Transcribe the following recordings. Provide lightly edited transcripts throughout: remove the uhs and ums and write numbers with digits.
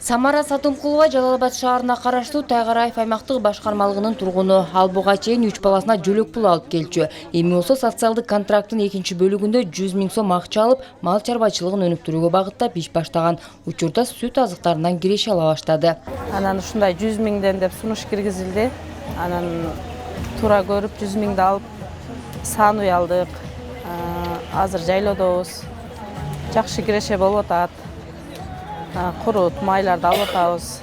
Самара Сатынкулова Жалал-Абад шаарына караштуу Тайгараев аймактык башкармалыгынын тургуну. Ал буга чейин 3 баласына жөлөк пул алып келчү. Эми болсо социалдык контракттын 2 бөлүгүндө 100 000 сом акча алып, мал чарбачылыгын өнүктүрүүгө багыттап иш баштаган. Учурда сүт азыктарынан киреше ала баштады. Анан ушундай 100 000ден деп сунуш киргизилди. Анан туура көрүп 100 000ди алып саануй алдык. Азыр жайлоодобуз. Жакшы киреше болуп атат. Курут майларды алып атабыз.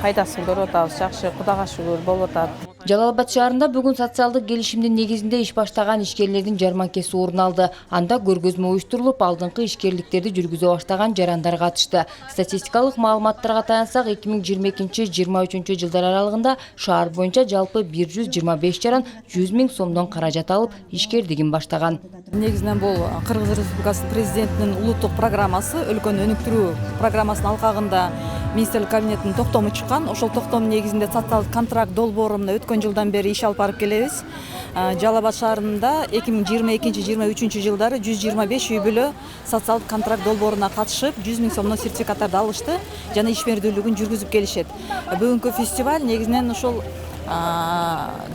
Пайдасын көрүп атабыз. Жакшы, Кудайга шүгүр болуп атат. Жалал-Абад шаарында бүгүн социалдык келишимдин негизинде иш баштаган ишкерлердин жарманкеси орун алды. Анда көргөзмө уюштурулуп, алдыңкы ишкерликтерди жүргүзө баштаган жарандар катышты. Статистикалык маалыматтарга таянсак, 2022-23 жылдар аралыгында шаар боюнча жалпы 125 жаран 100 000 сомдон каражат алып, ишкердигин баштаган. Негизинен бул Кыргыз Республикасынын президентинин улуттук программасы, өлкөнү өнүктүрүү программасынын алкагында министрлик кабинетинин токтому чыккан. Ошол токтомдун негизинде социалдык контракт долбоору менен өткөн жылдан бери иш алып барып келебиз. Жалал-Абад шаарында 2022-23 жылдары 125 үй бүлө социалдык контракт долбооруна катышып, 100 000 сомдон сертификаттарды алышты жана ишмердүүлүгүн жүргүзүп келишет. Бүгүнкү фестиваль негизинен ошол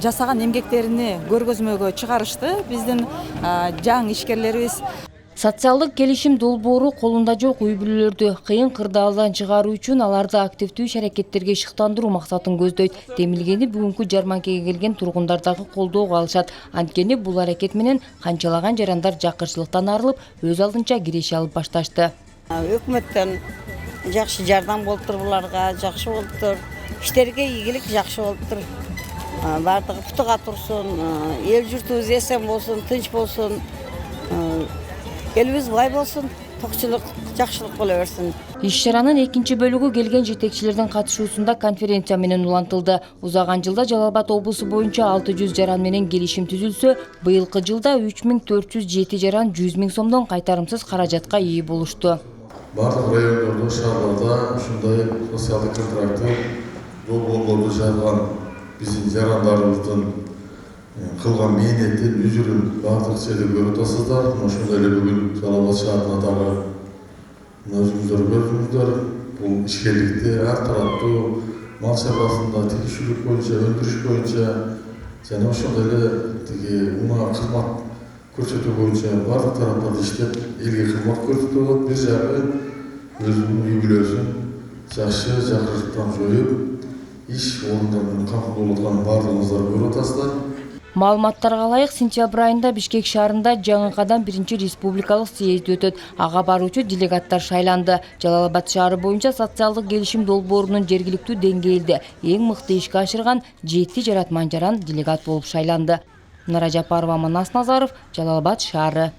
жасаган эмгектерини көргөзмөгө чыгарышты биздин жаңы ишкерлерибиз. Социалдык келишим долбоору колунда жок үй бүлөлөрдү кыйын кырдаалдан чыгаруу үчүн аларды активдүү иш-аракеттерге шыктандыруу максатын көздөйт. Демилгени бүгүнкү жарманкеге келген тургундар дагы колдоого алышат. Анткени бул аракет менен канчалаган жарандар жакырчылыктан арылып, өз алдынча киреше алып башташты. Өкмөттөн жакшы жардам болуптур буларга, жакшы болуптур. Иштерге ийгилик жакшы болуптур. Бардыгы путуга турсун, эл журтубуз эсен болсун, тынч болсун. Элибиз бай болсун, токчулук, жакшылык боло берсин. Иш-чаранын 2 бөлүгү келген жетекчилердин катышуусунда конференция менен улантылды. Узаган жылда Жалал-Абад облусу боюнча 600 жаран менен келишим түзүлсө, быйылкы жылда 3407 жаран 100 000 сомдон кайтарымсыз каражатка ээ болушту. Бардык райондордо, шаарларда ушундай социалдык контракты долбоорлорду жазган биздин жарандарыбыздын кылган мээнетин, үзүрүн бардык жерде көрүп атасыздар. Ошондой эле бүгүн Жалал-Абад шаарына дагы өзүңүздөр көрдүңүздөр. Бул ишкерликти ар тараптуу мал чарбасында тигишүүлүк боюнча, өндүрүш боюнча жана ошондой эле тиги унаа кызмат көрсөтүү боюнча бардык тараптарда иштеп, элге кызмат көрсөтүп атат. Бир жагы өзүнүн үй бүлөсүн жакшы жакыртыктан жоюп, иш орундарынын камсыз болуп атканын бардыгыңыздар көрүп атасыздар. Маалыматтарга ылайык, сентябрь айында Бишкек шаарында жаңы 1 республикалык съезд өтөт. Ага баруучу делегаттар шайланды. Жалал-Абад шаары боюнча социалдык келишим долбоорунун жергиликтүү деңгээлде эң мыкты ишке ашырган 7 жаратман жаран делегат болуп шайланды. Нара Жапарова, Манас Назаров, Жалал-Абад шаары.